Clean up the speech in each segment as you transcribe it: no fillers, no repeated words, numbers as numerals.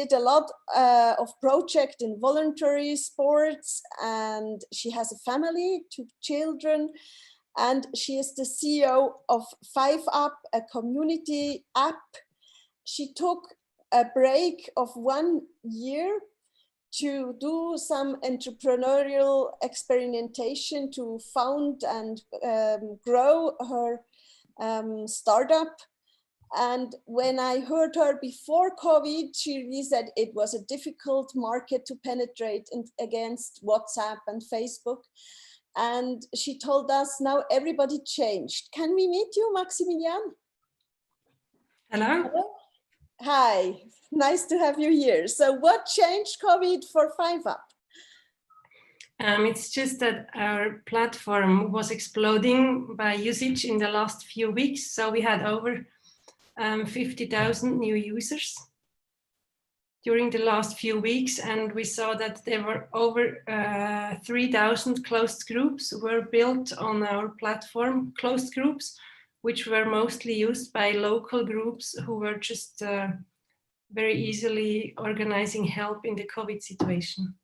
did a lot of project in voluntary sports, and she has a family, 2 children, and she is the CEO of 5up, a community app. She took a break of 1 year to do some entrepreneurial experimentation to found and grow her startup. And when I heard her before COVID, she really said it was a difficult market to penetrate against WhatsApp and Facebook. And she told us now everybody changed. Can we meet you, Maximiliane? Hello. Hello. Hi, nice to have you here. So what changed COVID for 5up? It's just that our platform was exploding by usage in the last few weeks. So we had over 50,000 new users during the last few weeks. And we saw that there were over 3,000 closed groups were built on our platform, closed groups, which were mostly used by local groups who were just very easily organizing help in the COVID situation.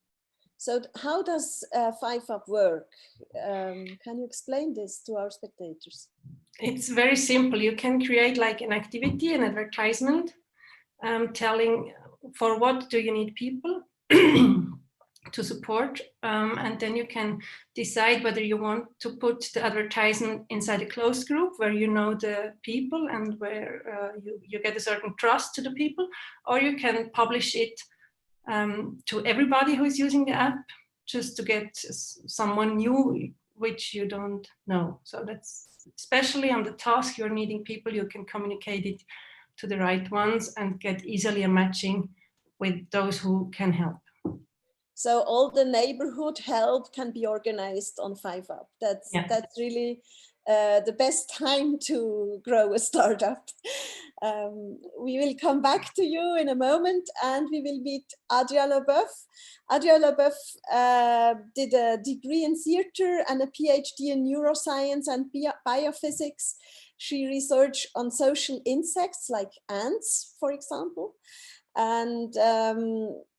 So how does 5up work? Can you explain this to our spectators? It's very simple. You can create like an activity, an advertisement, telling for what do you need people to support, and then you can decide whether you want to put the advertisement inside a closed group where you know the people and where you get a certain trust to the people, or you can publish it to everybody who is using the app, just to get someone new which you don't know. So that's especially on the task you're needing people, you can communicate it to the right ones and get easily a matching with those who can help. So all the neighborhood help can be organized on 5up. That's really the best time to grow a startup. We will come back to you in a moment, and we will meet Adria LeBoeuf. Adria LeBoeuf did a degree in theater and a PhD in neuroscience and biophysics. She researched on social insects like ants, for example. And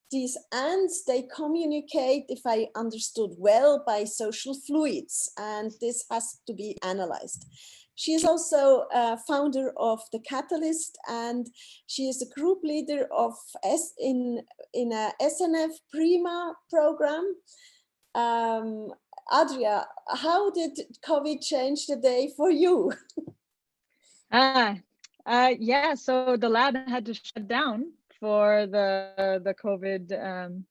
these ants, they communicate, if I understood well, by social fluids, and this has to be analyzed. She is also a founder of The Catalyst, and she is a group leader of in a SNF Prima program. Adria, how did COVID change the day for you? Yeah, so the lab had to shut down for the COVID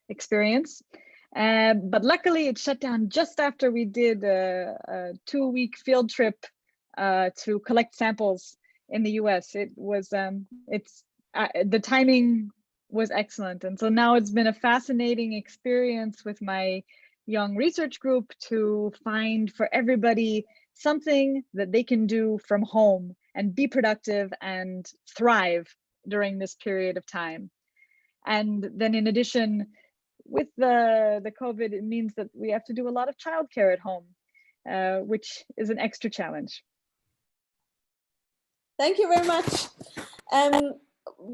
experience. But luckily it shut down just after we did a 2-week field trip to collect samples in the US. It was, the timing was excellent. And so now it's been a fascinating experience with my young research group to find for everybody something that they can do from home and be productive and thrive during this period of time. And then in addition, with the COVID, it means that we have to do a lot of childcare at home, which is an extra challenge. Thank you very much.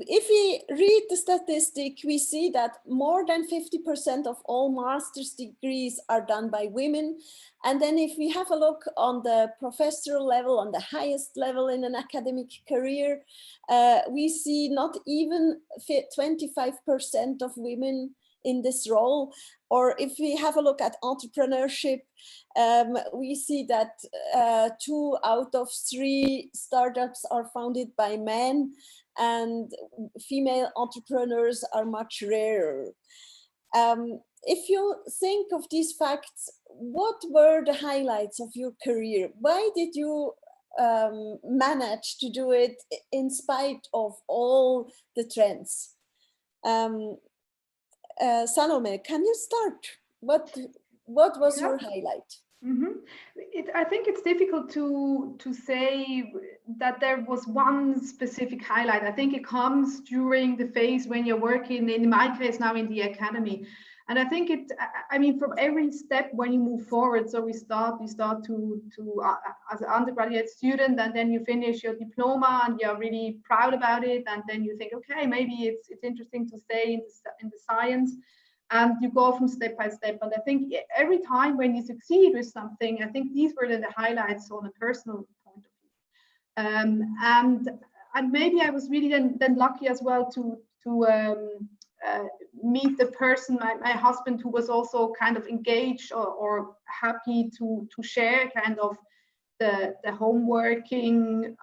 If we read the statistic, we see that more than 50% of all master's degrees are done by women. And then if we have a look on the professorial level, on the highest level in an academic career, we see not even 25% of women in this role. Or if we have a look at entrepreneurship, we see that 2 out of 3 startups are founded by men, and female entrepreneurs are much rarer. If you think of these facts, what were the highlights of your career? Why did you manage to do it in spite of all the trends? Salome, can you start? What was your highlight? Mm-hmm. I think it's difficult to say that there was one specific highlight. I think it comes during the phase when you're working, in my case now in the academy. And I think I mean, from every step when you move forward, so you start to as an undergraduate student, and then you finish your diploma and you're really proud about it. And then you think, okay, maybe it's interesting to stay in the science, and you go from step by step. And I think every time when you succeed with something, I think these were the highlights on a personal point of view. And maybe I was really then lucky as well to meet the person, my husband, who was also kind of engaged or happy to share kind of the homeworking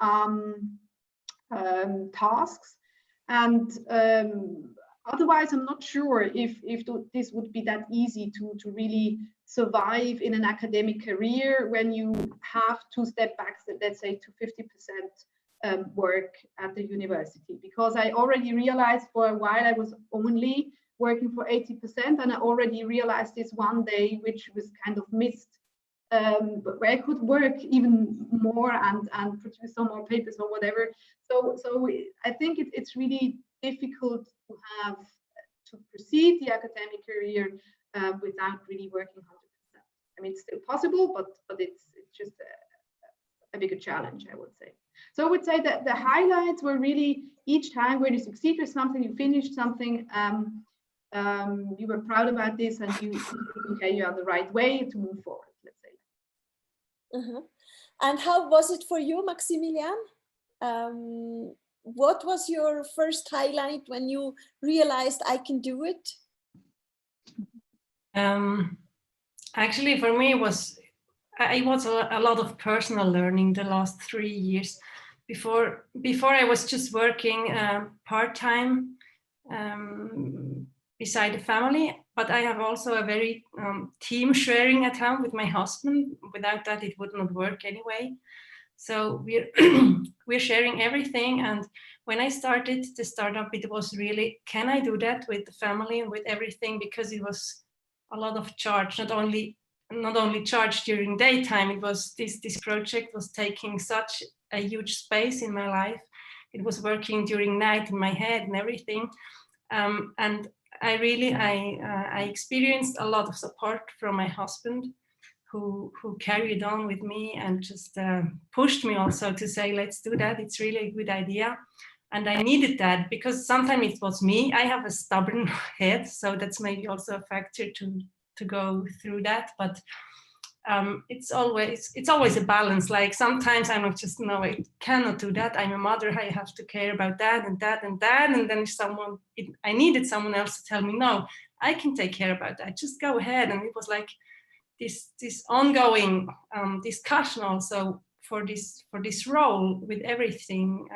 tasks. And otherwise, I'm not sure if this would be that easy to really survive in an academic career when you have to step back, let's say, to 50% work at the university, because I already realized for a while I was only working for 80%, and I already realized this one day, which was kind of missed, where I could work even more and produce some more papers or whatever. So I think it's really difficult to proceed the academic career without really working 100%. I mean, it's still possible, but it's just a bigger challenge, I would say. So I would say that the highlights were really each time when you succeed with something, you finished something, you were proud about this, and you okay, you're on the right way to move forward, let's say. And how was it for you, Maximiliane? What was your first highlight when you realized I can do it? Actually, for me, it was a lot of personal learning the last 3 years. Before I was just working part-time beside the family, but I have also a very team sharing at home with my husband. Without that, it would not work anyway. So we're sharing everything. And when I started the startup, it was really, can I do that with the family and with everything? Because it was a lot of charge, not only charge during daytime. It was this project was taking such a huge space in my life. It was working during night in my head and everything. And I experienced a lot of support from my husband, who carried on with me and just pushed me also to say, let's do that. It's really a good idea. And I needed that because sometimes it was me. I have a stubborn head, so that's maybe also a factor to go through that. But it's always a balance. Like sometimes I'm not just, no, I cannot do that. I'm a mother. I have to care about that and that and that. And then I needed someone else to tell me, no, I can take care about that. Just go ahead. And it was like this ongoing discussion also for this role with everything,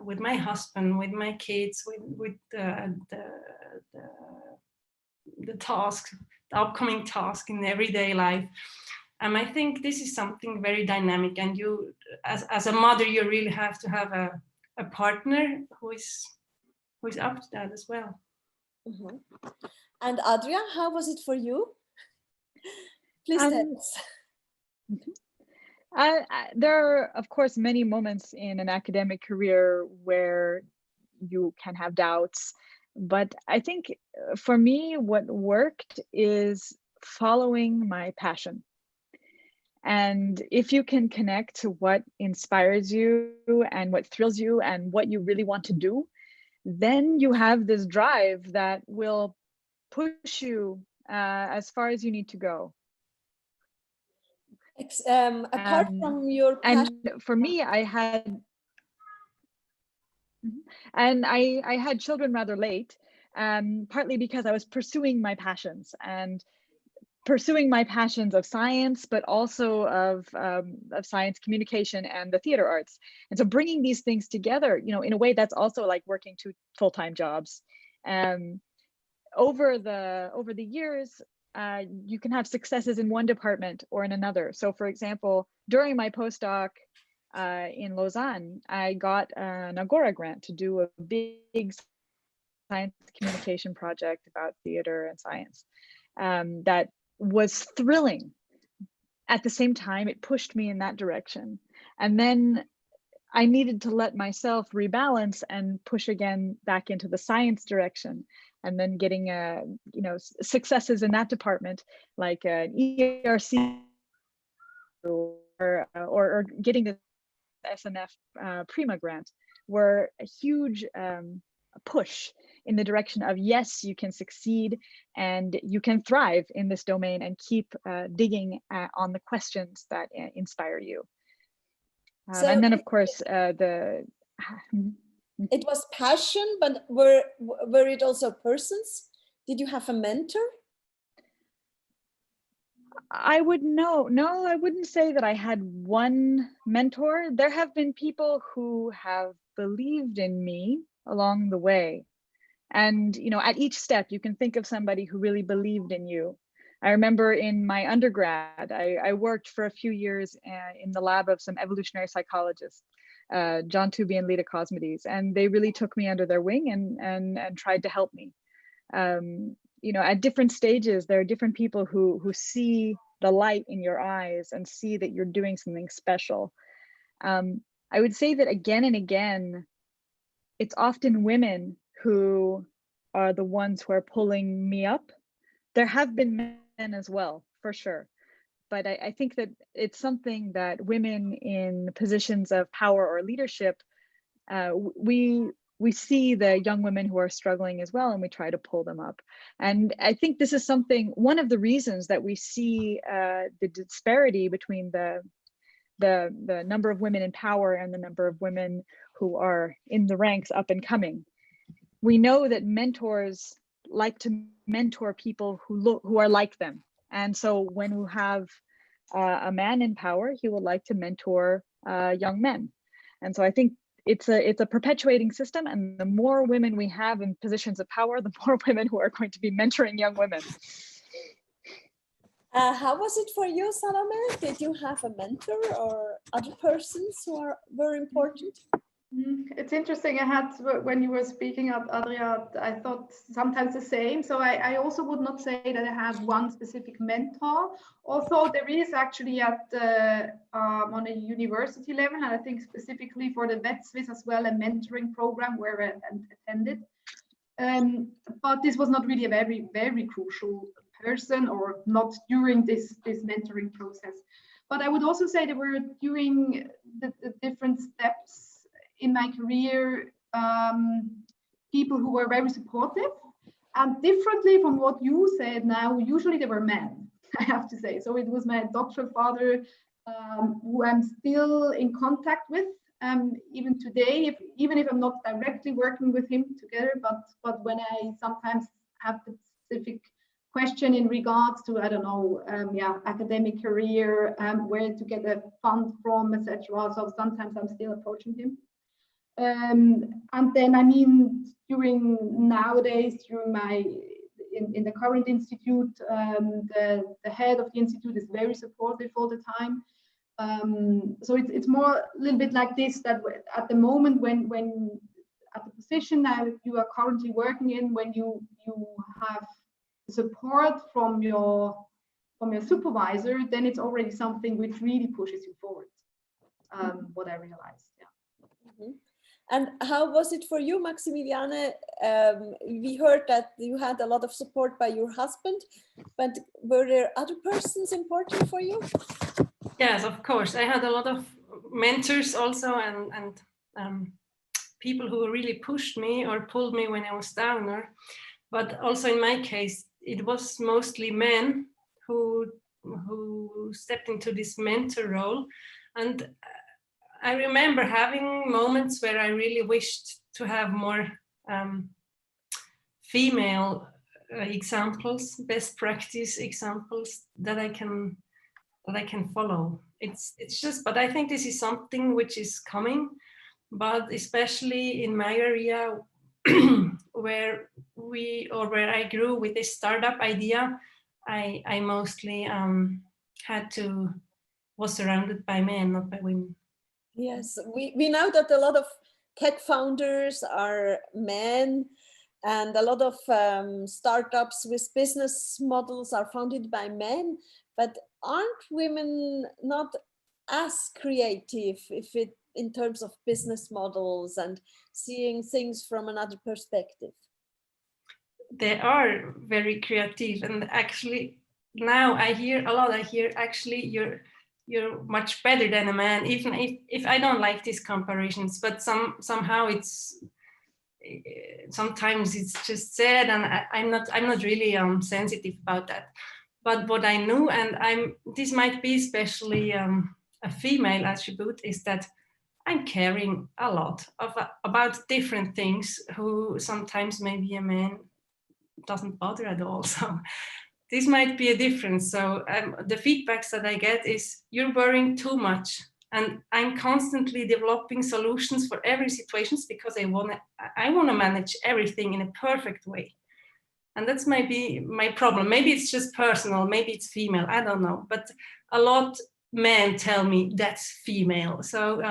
with my husband, with my kids, with the task, the upcoming task in everyday life. I think this is something very dynamic, and you, as a mother, you really have to have a partner who is up to that as well. Mm-hmm. And Adria, how was it for you? Please tell us. There are, of course, many moments in an academic career where you can have doubts. But I think for me, what worked is following my passion. And if you can connect to what inspires you and what thrills you and what you really want to do, then you have this drive that will push you as far as you need to go. Apart from your passion. And for me, I had children rather late, partly because I was pursuing my passions of science, but also of science communication and the theater arts. And so bringing these things together, in a way that's also like working 2 full-time jobs. Over the years, you can have successes in one department or in another. So for example, during my postdoc in Lausanne, I got an Agora grant to do a big science communication project about theater and science. That was thrilling. At the same time, it pushed me in that direction. And then I needed to let myself rebalance and push again back into the science direction, and then getting successes in that department, like an ERC or getting the SNF Prima grant, were a huge push in the direction of, yes, you can succeed and you can thrive in this domain and keep digging on the questions that inspire you. So and then, of course, it was passion, but were it also persons? Did you have a mentor? I would no, I wouldn't say that I had one mentor. There have been people who have believed in me along the way. And, at each step, you can think of somebody who really believed in you. I remember in my undergrad, I worked for a few years in the lab of some evolutionary psychologists, John Tooby and Lita Cosmides, and they really took me under their wing and tried to help me. At different stages, there are different people who see the light in your eyes and see that you're doing something special. I would say that again and again, it's often women who are the ones who are pulling me up. There have been men as well, for sure. But I think that it's something that women in positions of power or leadership, we see the young women who are struggling as well, and we try to pull them up. And I think this is one of the reasons that we see the disparity between the number of women in power and the number of women who are in the ranks up and coming. We know that mentors like to mentor people who are like them. And so when we have a man in power, he would like to mentor young men. And so I think it's a perpetuating system, and the more women we have in positions of power, the more women who are going to be mentoring young women. How was it for you, Salome? Did you have a mentor or other persons who were important? It's interesting. I had, when you were speaking of Adria, I thought sometimes the same. So I also would not say that I have one specific mentor, although there is actually on a university level, and I think specifically for the Vetsuisse as well, a mentoring program where I attended. But this was not really a very, very crucial person, or not during this mentoring process. But I would also say that we're during the different steps in my career, people who were very supportive, and differently from what you said now, usually they were men, I have to say. So it was my doctoral father, who I'm still in contact with, even today, even if I'm not directly working with him together, but when I sometimes have the specific question in regards to, I don't know, academic career, where to get a fund from, etc. So sometimes I'm still approaching him. And then, I mean, during in the current institute, the head of the institute is very supportive all the time. So it's more a little bit like this, that at the moment when at the position that you are currently working in, when you have support from your supervisor, then it's already something which really pushes you forward. What I realized, yeah. Mm-hmm. And how was it for you, Maximiliane? We heard that you had a lot of support by your husband, but were there other persons important for you? Yes, of course. I had a lot of mentors also, and people who really pushed me or pulled me when I was down. But also in my case, it was mostly men who stepped into this mentor role. And I remember having moments where I really wished to have more female examples, best practice examples that I can follow. It's just, but I think this is something which is coming, but especially in my area where I grew with this startup idea, I mostly was surrounded by men, not by women. Yes, we know that a lot of tech founders are men, and a lot of startups with business models are founded by men, but aren't women not as creative if it in terms of business models and seeing things from another perspective? They are very creative, and actually now I hear a lot. I hear actually you're much better than a man, even if I don't like these comparisons, but somehow it's sometimes it's just said, and I'm not really sensitive about that. But what I know, and this might be especially a female attribute, is that I'm caring a lot about different things who sometimes maybe a man doesn't bother at all. So this might be a difference. So the feedbacks that I get is you're worrying too much, and I'm constantly developing solutions for every situation because I want to manage everything in a perfect way. And that's maybe my problem. Maybe it's just personal, maybe it's female, I don't know. But a lot men tell me that's female. So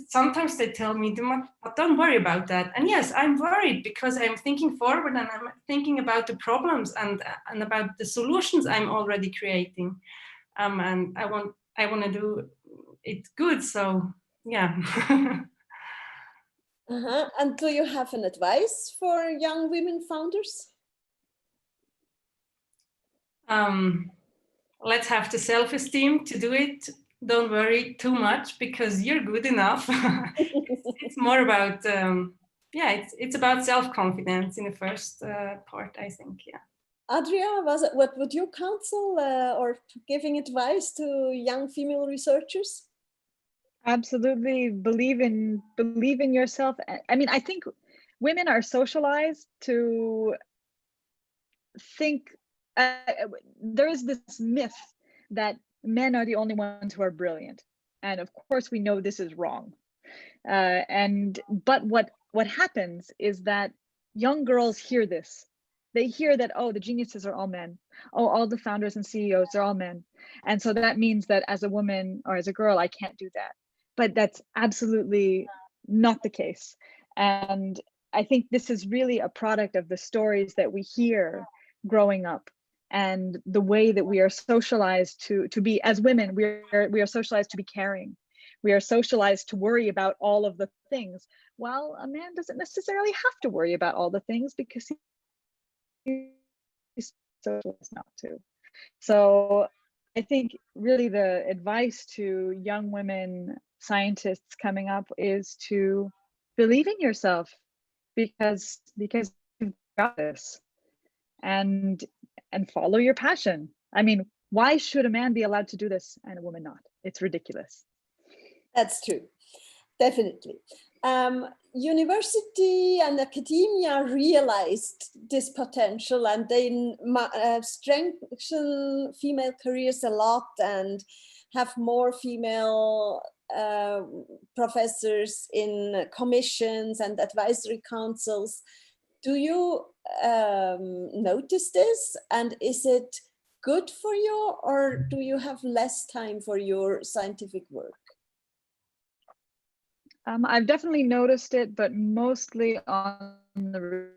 sometimes they tell me, don't worry about that. And yes, I'm worried because I'm thinking forward and I'm thinking about the problems and about the solutions I'm already creating. And I want to do it good. So yeah. And do you have an advice for young women founders? Let's have the self-esteem to do it. Don't worry too much because you're good enough. It's more about, it's about self-confidence in the first part, I think, yeah. Adria, what would you counsel or giving advice to young female researchers? Absolutely, believe in yourself. I mean, I think women are socialized to think, there is this myth that men are the only ones who are brilliant. And of course we know this is wrong. But what happens is that young girls hear this. They hear that, oh, the geniuses are all men. Oh, all the founders and CEOs are all men. And so that means that as a woman or as a girl, I can't do that. But that's absolutely not the case. And I think this is really a product of the stories that we hear growing up and the way that we are socialized to be, as women, we are socialized to be caring. We are socialized to worry about all of the things. While a man doesn't necessarily have to worry about all the things because he's socialized not to. So I think really the advice to young women scientists coming up is to believe in yourself because you've got this, and follow your passion. I mean, why should a man be allowed to do this and a woman not? It's ridiculous. That's true, definitely. University and academia realized this potential and they strengthen female careers a lot and have more female professors in commissions and advisory councils. Do you notice this, and is it good for you, or do you have less time for your scientific work? I've definitely noticed it, but mostly on the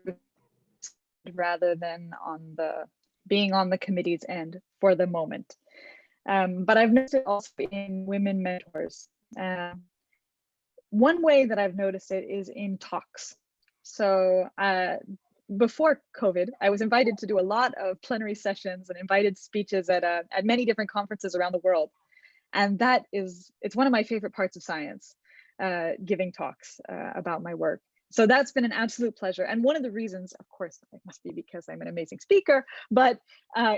rather than on the being on the committee's end for the moment. But I've noticed it also in women mentors. One way that I've noticed it is in talks. So before COVID, I was invited to do a lot of plenary sessions and invited speeches at many different conferences around the world. And it's one of my favorite parts of science, giving talks about my work. So that's been an absolute pleasure. And one of the reasons, of course, it must be because I'm an amazing speaker, but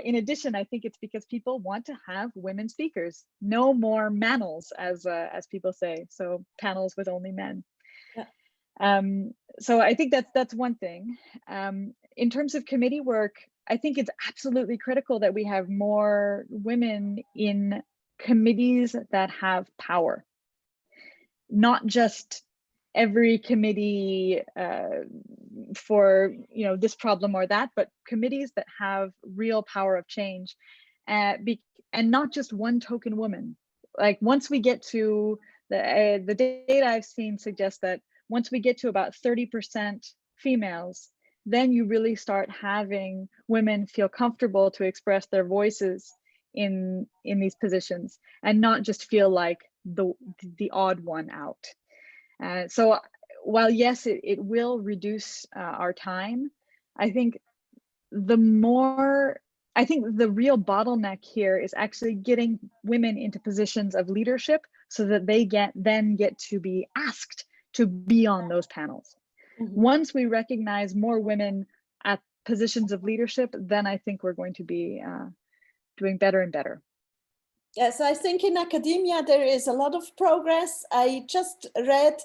in addition, I think it's because people want to have women speakers. No more manels, as people say. So panels with only men. Yeah. So I think that's one thing. In terms of committee work, I think it's absolutely critical that we have more women in committees that have power. Not just every committee for this problem or that, but committees that have real power of change, and not just one token woman. Like once we get to the data I've seen suggests that once we get to about 30% females, then you really start having women feel comfortable to express their voices in these positions and not just feel like the odd one out. So while yes, it will reduce our time, I think the real bottleneck here is actually getting women into positions of leadership so that they then get to be asked to be on those panels. Mm-hmm. Once we recognize more women at positions of leadership, then I think we're going to be doing better and better. Yes, I think in academia there is a lot of progress. I just read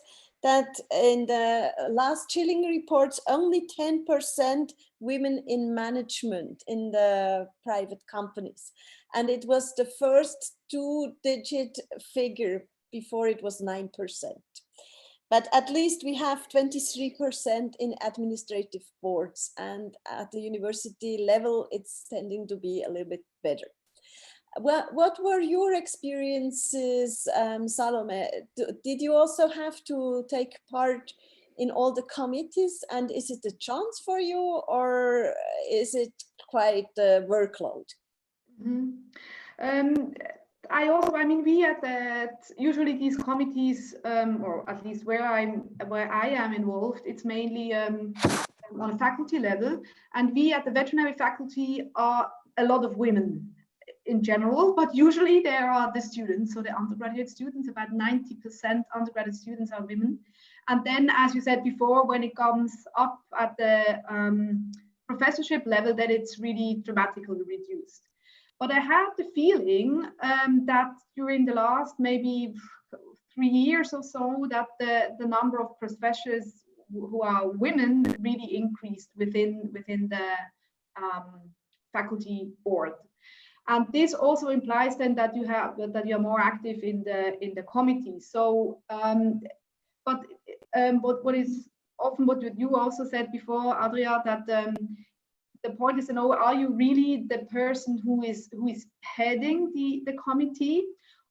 that in the last Schilling reports, only 10% women in management in the private companies. And it was the first 2-digit figure, before it was 9%. But at least we have 23% in administrative boards, and at the university level, it's tending to be a little bit better. What were your experiences, Salome? Did you also have to take part in all the committees, and is it a chance for you, or is it quite a workload? Mm-hmm. I mean, we usually these committees, or at least where I am involved, it's mainly on a faculty level, and we at the veterinary faculty are a lot of women in general, but usually there are the students, so the undergraduate students, about 90% undergraduate students are women. And then, as you said before, when it comes up at the professorship level, that it's really dramatically reduced. But I have the feeling that during the last maybe 3 years or so, that the number of professors who are women really increased within the faculty board. And this also implies then that you are more active in the committee. So, but what is often what you also said before, Adria, that the point is to know, are you really the person who is heading the committee,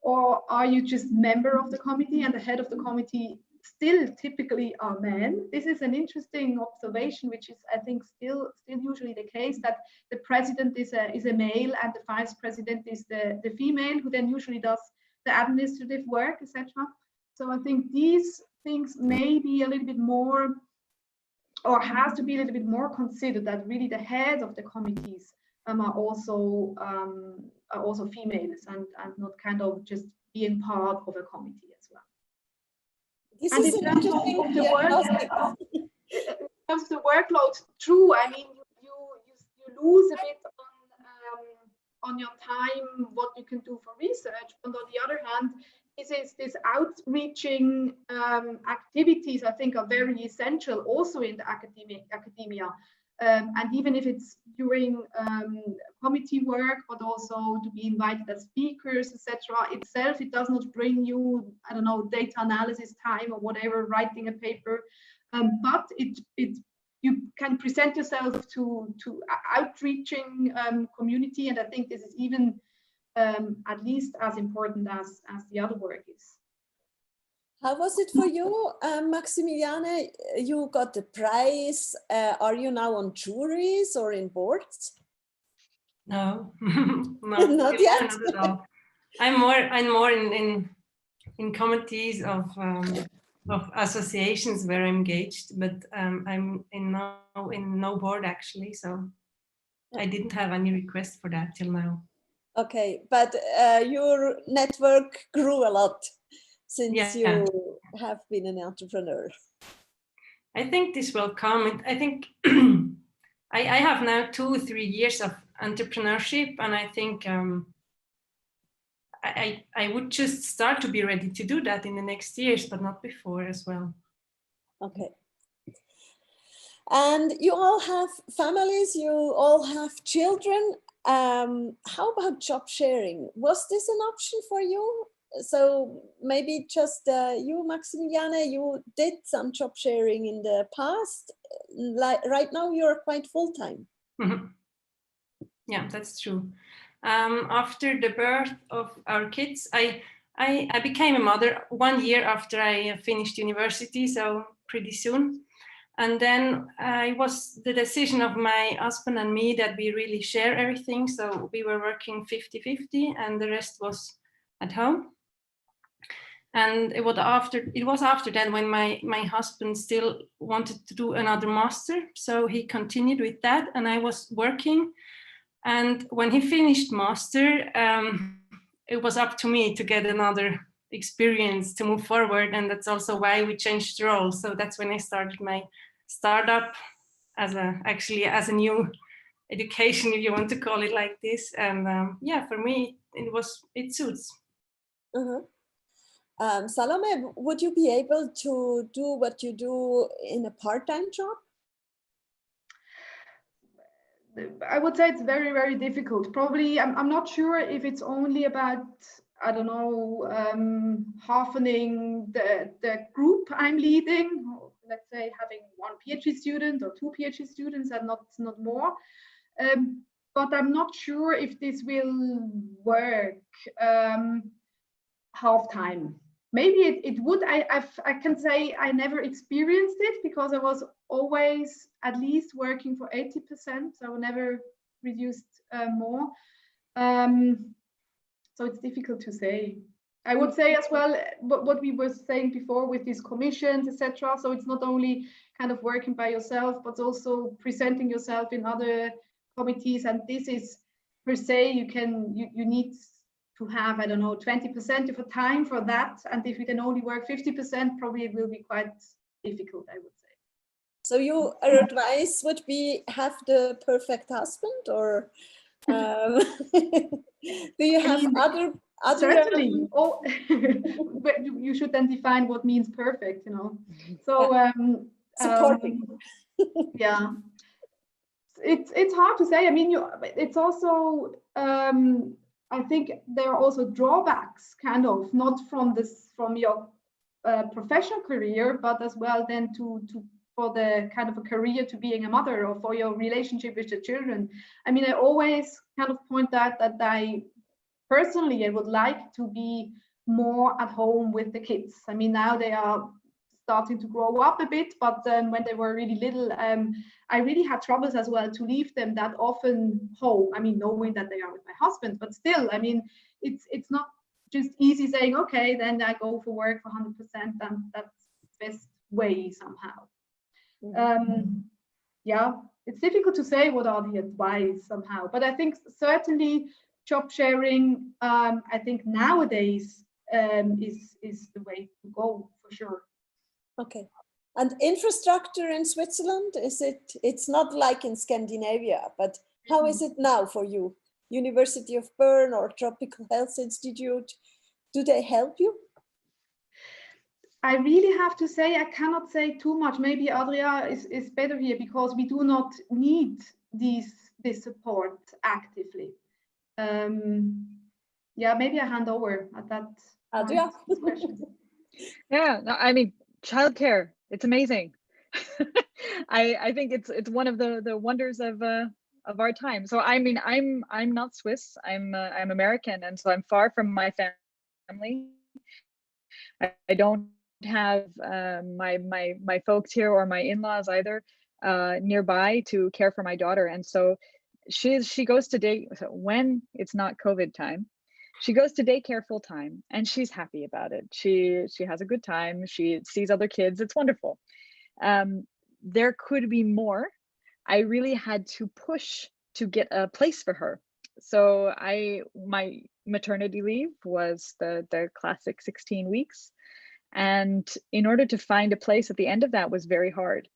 or are you just member of the committee, and the head of the committee still typically are men? This is an interesting observation, which is, I think, still usually the case, that the president is a male and the vice president is the female, who then usually does the administrative work, etc. So I think these things may be a little bit more, or has to be a little bit more considered, that really the head of the committees are also females, and not kind of just being part of a committee as well. This and is in terms of the workload, true. I mean, you lose a bit on your time, what you can do for research. But on the other hand, this outreaching activities, I think, are very essential also in the academia. And even if it's during committee work, but also to be invited as speakers, etc. itself, it does not bring you, I don't know, data analysis time or whatever, writing a paper, but you can present yourself to outreaching community, and I think this is even at least as important as the other work is. How was it for you, Maximiliane? You got the prize. Are you now on juries or in boards? No, not yet. Not at all. I'm more in committees of associations where I'm engaged, but I'm in no board actually. So I didn't have any request for that till now. Okay, but your network grew a lot since you have been an entrepreneur. I think this will come. I think I have now 2-3 years of entrepreneurship, and I think I would just start to be ready to do that in the next years, but not before as well. Okay. And you all have families, you all have children. How about job sharing? Was this an option for you? So maybe just you, Maximiliane, you did some job sharing in the past. Like right now, you're quite full-time. Mm-hmm. Yeah, that's true. After the birth of our kids, I became a mother 1 year after I finished university, so pretty soon. And then it was the decision of my husband and me that we really share everything. So we were working 50-50 and the rest was at home. And it was after that when my husband still wanted to do another master. So he continued with that and I was working. And when he finished master, it was up to me to get another experience to move forward. And that's also why we changed roles. So that's when I started my startup as a new education, if you want to call it like this. And yeah, for me, it suits. Salome, would you be able to do what you do in a part-time job? I would say it's very, very difficult. Probably, I'm not sure if it's only about, I don't know, halvening the group I'm leading. Let's say having one PhD student or two PhD students and not more. But I'm not sure if this will work half-time. Maybe it would. I can say I never experienced it because I was always at least working for 80%. So I never reduced more. So it's difficult to say. I would say as well what we were saying before with these commissions, etc. So it's not only kind of working by yourself, but also presenting yourself in other committees. And this is per se, you need to have, I don't know, 20% of the time for that. And if you can only work 50%, probably it will be quite difficult, I would say. So your advice would be have the perfect husband, or do you have other certainly. Oh, but you should then define what means perfect, you know. So supporting. Yeah. It's hard to say. I mean, it's also I think there are also drawbacks, kind of, not from your professional career, but as well then for the kind of a career to being a mother, or for your relationship with the children. I mean, I always kind of point out that I would like to be more at home with the kids. I mean, now they are starting to grow up a bit, but when they were really little, I really had troubles as well to leave them that often home. I mean, knowing that they are with my husband, but still, I mean, it's not just easy saying, okay, then I go for work for 100%, and that's the best way somehow. Yeah, it's difficult to say what are the advice somehow, but I think certainly job sharing, I think nowadays is the way to go for sure. Okay. And infrastructure in Switzerland, it's not like in Scandinavia, but how is it now for you? University of Bern or Tropical Health Institute, do they help you? I really have to say, I cannot say too much. Maybe Adria is better here because we do not need this support actively. Yeah, maybe I hand over at that. Adria. Yeah, no, I mean, childcare, it's amazing. I think it's one of the wonders of our time. So I mean, I'm not Swiss. I'm American, and so I'm far from my family. I don't have my folks here or my in-laws either nearby to care for my daughter, and so she goes to day when it's not COVID time. She goes to daycare full time, and she's happy about it. She has a good time. She sees other kids. It's wonderful. There could be more. I really had to push to get a place for her. So my maternity leave was the classic 16 weeks. And in order to find a place at the end of that was very hard.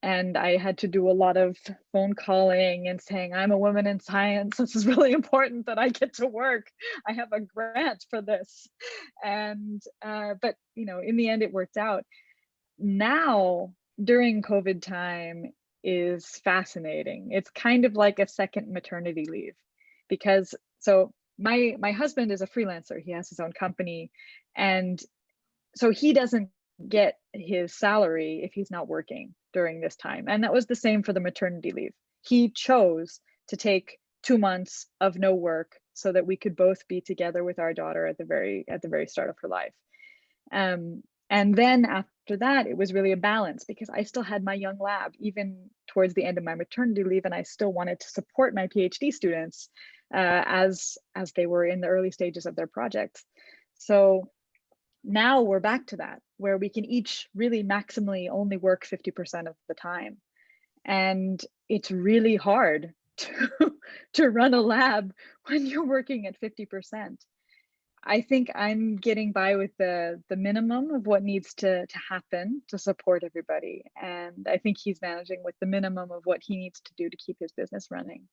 And I had to do a lot of phone calling and saying, I'm a woman in science. This is really important that I get to work. I have a grant for this. And, but, you know, in the end, it worked out. Now, during COVID time is fascinating. It's kind of like a second maternity leave because, so my husband is a freelancer. He has his own company. And so he doesn't get his salary if he's not working during this time. And that was the same for the maternity leave. He chose to take 2 months of no work so that we could both be together with our daughter at the very start of her life. And then after that, it was really a balance because I still had my young lab even towards the end of my maternity leave, and I still wanted to support my PhD students as they were in the early stages of their projects. So now we're back to that, where we can each really maximally only work 50% of the time. And it's really hard to run a lab when you're working at 50%. I think I'm getting by with the minimum of what needs to happen to support everybody. And I think he's managing with the minimum of what he needs to do to keep his business running.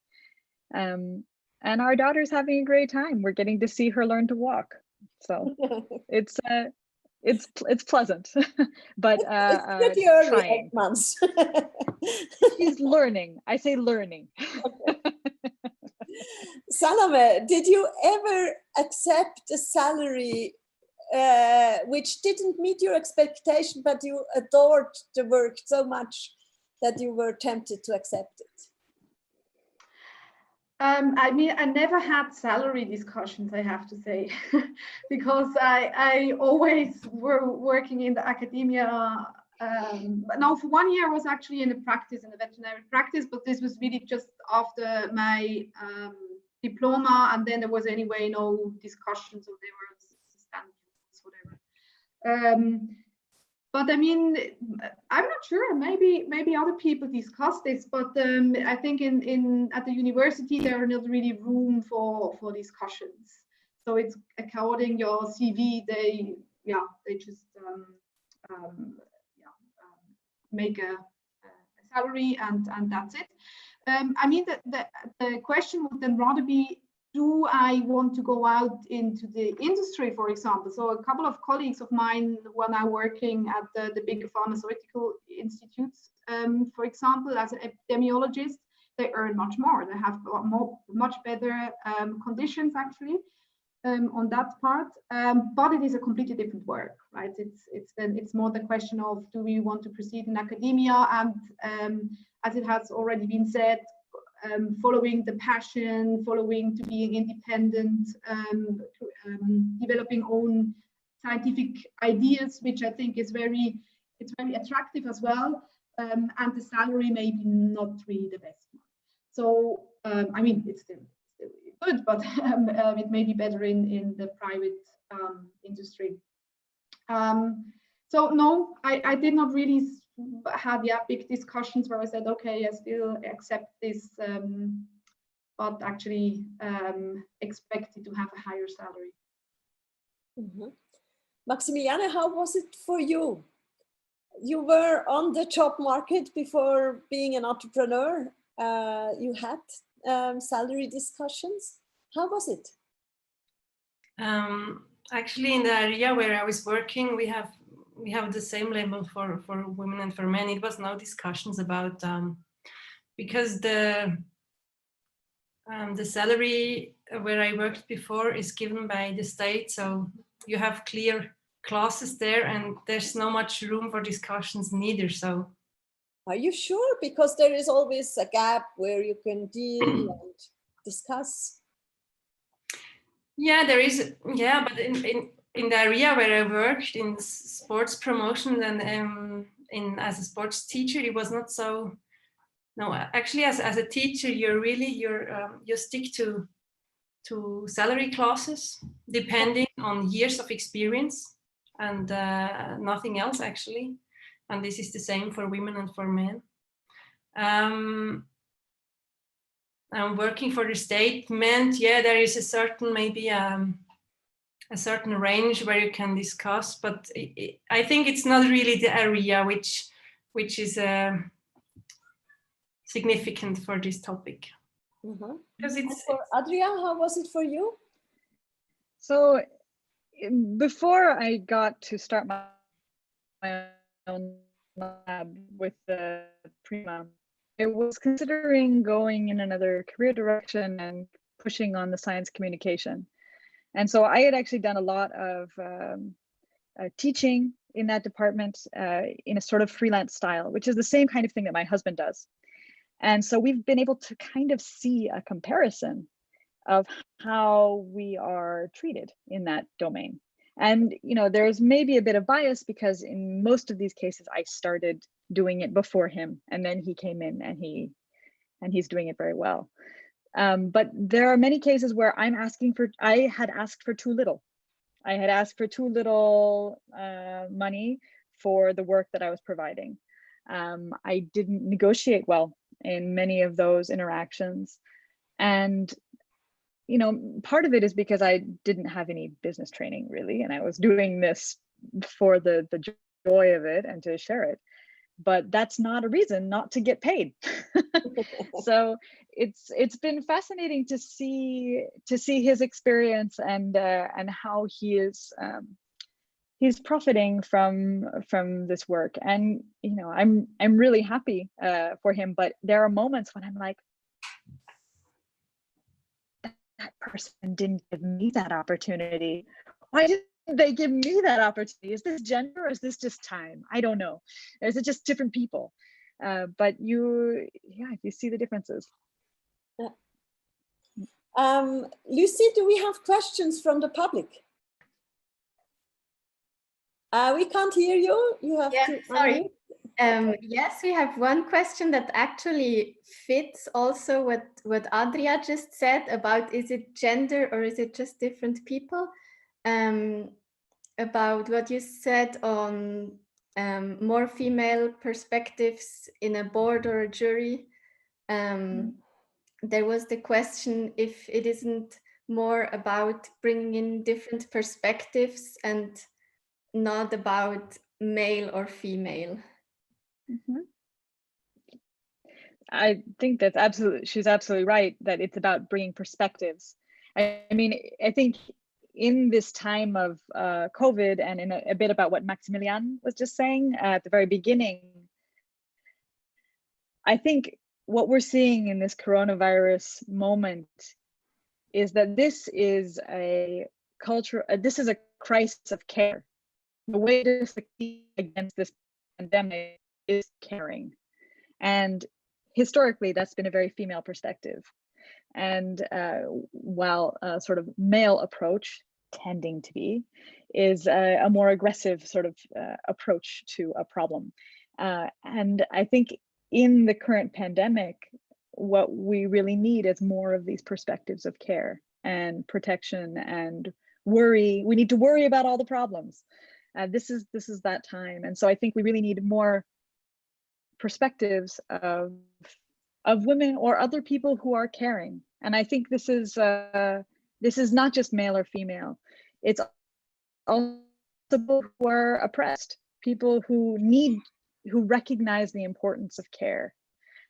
And our daughter's having a great time. We're getting to see her learn to walk. So it's pleasant, but it's pretty early, trying. 8 months. She's learning. I say learning. Okay. Salome, did you ever accept a salary which didn't meet your expectation, but you adored the work so much that you were tempted to accept it? I mean, I never had salary discussions, I have to say, because I always were working in the academia. Now, for 1 year, I was actually in a veterinary practice, but this was really just after my diploma, and then there was anyway no discussions, or there were standards, whatever. But I mean, I'm not sure. Maybe other people discuss this, but I think at the university there are not really room for discussions. So it's according your CV. They just make a salary and that's it. I mean, the question would then rather be, do I want to go out into the industry, for example? So a couple of colleagues of mine who are now working at the big pharmaceutical institutes, for example, as an epidemiologist, they earn much more. They have much better conditions, actually, on that part. But it is a completely different work, right? It's more the question of, do we want to proceed in academia? And as it has already been said, following the passion, following to being independent, developing own scientific ideas, which I think is very attractive as well. And the salary may be not really the best one. So I mean, it's still good, but it may be better in the private industry. So no, I did not really had big discussions where I said, okay, I still accept this, but actually expected to have a higher salary. Mm-hmm. Maximiliane, how was it for you? You were on the job market before being an entrepreneur. You had salary discussions. How was it? Actually, in the area where I was working, we have the same label for women and for men. It was no discussions about because the salary where I worked before is given by the state, so you have clear classes there, and there's no much room for discussions neither. So, are you sure? Because there is always a gap where you can deal and discuss. Yeah, there is. Yeah, but in the area where I worked in sports promotion and as a sports teacher, it was not so. No, actually, as a teacher, you stick to salary classes depending on years of experience and nothing else actually. And this is the same for women and for men. And working for the state meant, yeah, there is a certain maybe a certain range where you can discuss, but I think it's not really the area which is significant for this topic. Mm-hmm. Because it's for Adria, how was it for you? So before I got to start my own lab with the Prima, I was considering going in another career direction and pushing on the science communication. And so I had actually done a lot of teaching in that department in a sort of freelance style, which is the same kind of thing that my husband does. And so we've been able to kind of see a comparison of how we are treated in that domain. And, you know, there's maybe a bit of bias because in most of these cases, I started doing it before him, and then he came in and he's doing it very well. But there are many cases where I had asked for too little. I had asked for too little money for the work that I was providing. I didn't negotiate well in many of those interactions. And, you know, part of it is because I didn't have any business training really, and I was doing this for the joy of it and to share it. But that's not a reason not to get paid. So it's been fascinating to see his experience and how he is he's profiting from this work. And you know, I'm really happy for him. But there are moments when I'm like, that person didn't give me that opportunity. Why didn't they give me that opportunity? Is this gender or is this just time? I don't know. Is it just different people? But you see the differences. Lucy, do we have questions from the public? We can't hear you. You have to. Sorry. Yes, we have one question that actually fits also what Adria just said about, is it gender or is it just different people? About what you said on more female perspectives in a board or a jury. There was the question if it isn't more about bringing in different perspectives and not about male or female. Mm-hmm. I think she's absolutely right that it's about bringing perspectives. I mean, I think in this time of COVID, and in a bit about what Maximiliane was just saying at the very beginning, I think what we're seeing in this coronavirus moment is that this is a crisis of care. The way to succeed against this pandemic is caring. And historically, that's been a very female perspective. And while a sort of male approach, tending to be, is a more aggressive sort of approach to a problem. And I think in the current pandemic, what we really need is more of these perspectives of care and protection and worry. We need to worry about all the problems. This is that time. And so I think we really need more perspectives of women or other people who are caring. And I think this is not just male or female. It's also people who are oppressed, people who recognize the importance of care.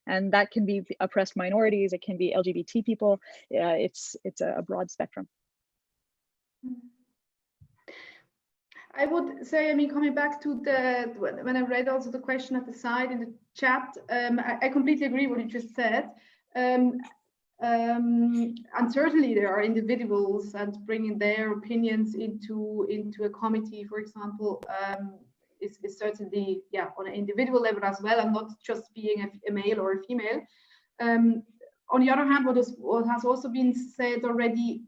And that can be oppressed minorities, it can be LGBT people. It's a broad spectrum. I would say, I mean, coming back to when I read also the question at the side in the chat, I completely agree what you just said. And certainly there are individuals, and bringing their opinions into a committee, for example, is certainly, yeah, on an individual level as well, and not just being a male or a female. On the other hand, what has also been said already,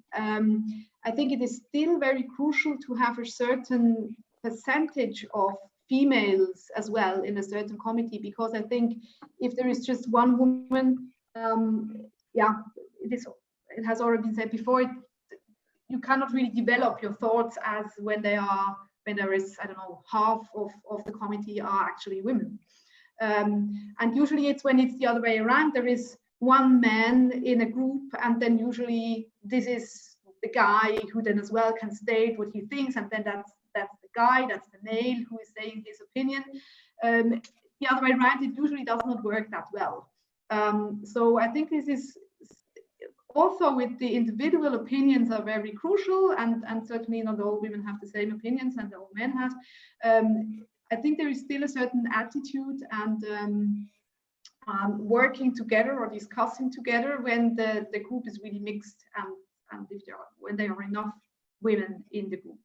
I think it is still very crucial to have a certain percentage of females as well in a certain committee, because I think if there is just one woman, yeah, it has already been said before, you cannot really develop your thoughts as when there is, I don't know, half of the committee are actually women. And usually it's when it's the other way around, there is one man in a group, and then usually this is the guy who then as well can state what he thinks, and then that's the guy, that's the male who is saying his opinion. The other way around, it usually does not work that well. So I think this is also with the individual opinions are very crucial, and certainly not all women have the same opinions and all men have. I think there is still a certain attitude and working together or discussing together when the group is really mixed, and when there are enough women in the group.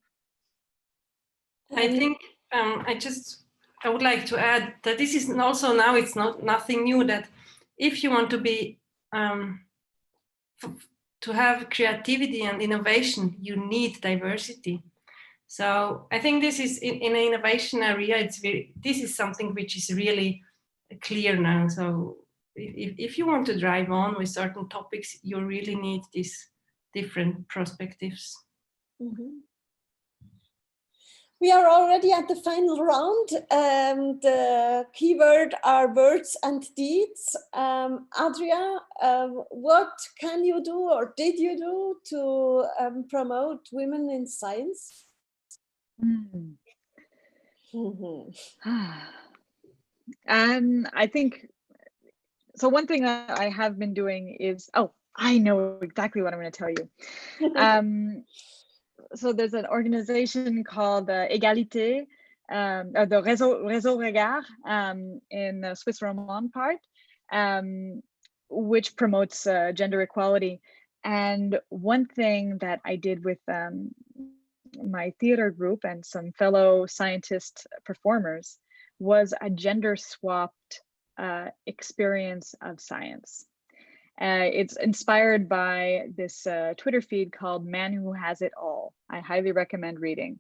I think I would like to add that this is also now, it's nothing new, that if you want to be to have creativity and innovation, you need diversity. So I think this is in an innovation area, this is something which is really clear now. So if you want to drive on with certain topics, you really need these different perspectives. Mm-hmm. We are already at the final round. The keyword are words and deeds. Adria, what can you do or did you do to promote women in science? I think, so one thing that I have been doing is, I know exactly what I'm going to tell you. So there's an organization called Égalité, the Réseau Regard in the Swiss Romand part, which promotes gender equality. And one thing that I did with my theater group and some fellow scientist performers was a gender swapped experience of science. It's inspired by this Twitter feed called Man Who Has It All. I highly recommend reading.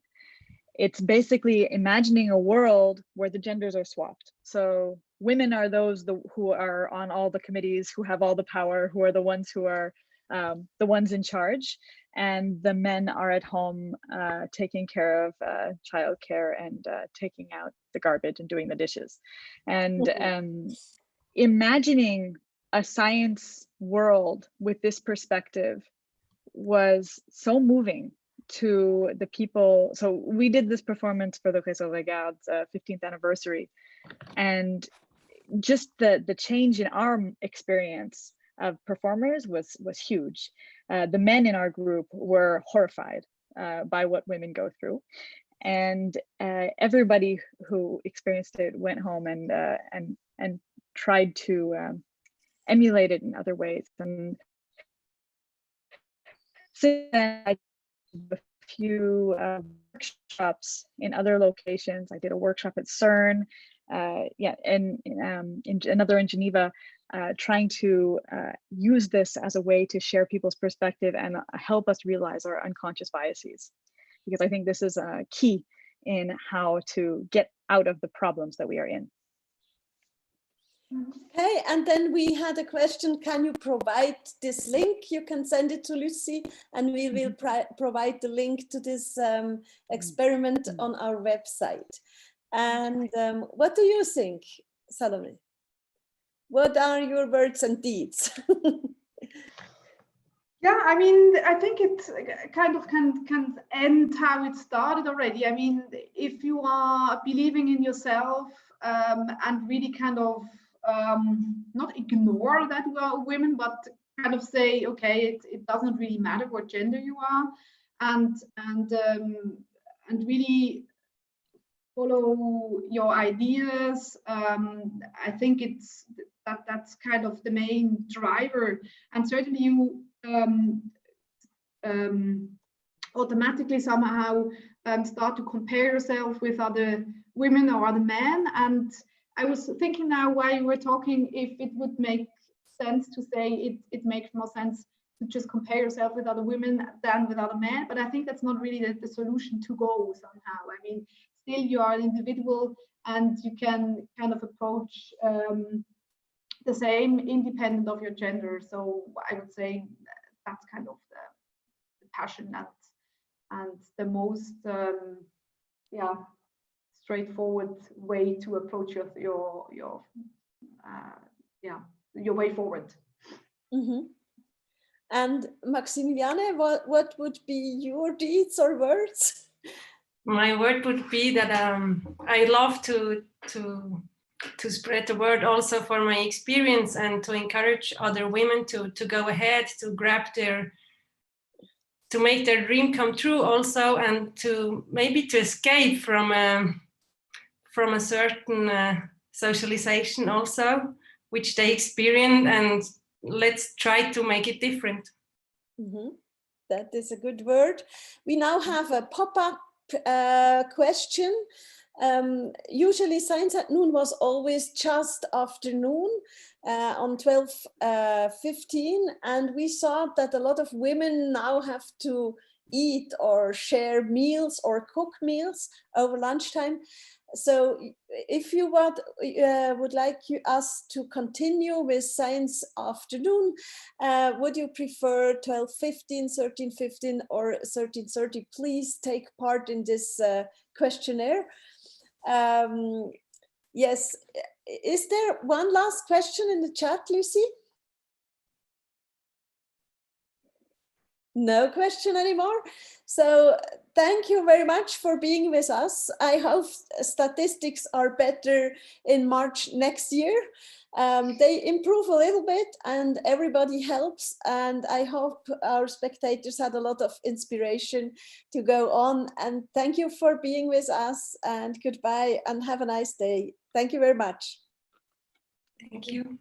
It's basically imagining a world where the genders are swapped. So women are those who are on all the committees, who have all the power, who are the ones who are the ones in charge, and the men are at home taking care of childcare and taking out the garbage and doing the dishes. And imagining a science world with this perspective was so moving to the people. So we did this performance for the Réseau Regard's 15th anniversary, and just the change in our experience of performers was huge. The men in our group were horrified by what women go through, and everybody who experienced it went home and tried to emulate it in other ways. And so I did a few workshops in other locations. I did a workshop at CERN, and another in Geneva, trying to use this as a way to share people's perspective and help us realize our unconscious biases, because I think this is key in how to get out of the problems that we are in. Okay, and then we had a question, can you provide this link? You can send it to Lucy and we will provide the link to this experiment on our website. And what do you think, Salome? What are your words and deeds? Yeah, I mean, I think it kind of can end how it started already. I mean, if you are believing in yourself and really kind of not ignore that you are women, but kind of say, okay, it doesn't really matter what gender you are, and really follow your ideas. I think that's kind of the main driver, and certainly you automatically somehow start to compare yourself with other women or other men. And I was thinking now while you were talking, if it would make sense to say it makes more sense to just compare yourself with other women than with other men, but I think that's not really the solution to go somehow. I mean, still you are an individual and you can kind of approach the same independent of your gender. So I would say that's kind of the passion and the most straightforward way to approach your way forward. Mm-hmm. And Maximiliane, what would be your deeds or words? My word would be that I love to spread the word also for my experience and to encourage other women to go ahead, to grab to make their dream come true also, and to maybe to escape from a certain socialization also, which they experience, and let's try to make it different. Mm-hmm. That is a good word. We now have a pop-up question. Usually Science at Noon was always just afternoon on 12:15, and we saw that a lot of women now have to eat or share meals or cook meals over lunchtime. So if you would like us to continue with science afternoon, would you prefer 12:15, 13:15 or 13:30? Please take part in this questionnaire. Yes, is there one last question in the chat, Lucy? No question anymore. So thank you very much for being with us. I hope statistics are better in March next year. They improve a little bit and everybody helps. And I hope our spectators had a lot of inspiration to go on. And thank you for being with us, and goodbye and have a nice day. Thank you very much. Thank you.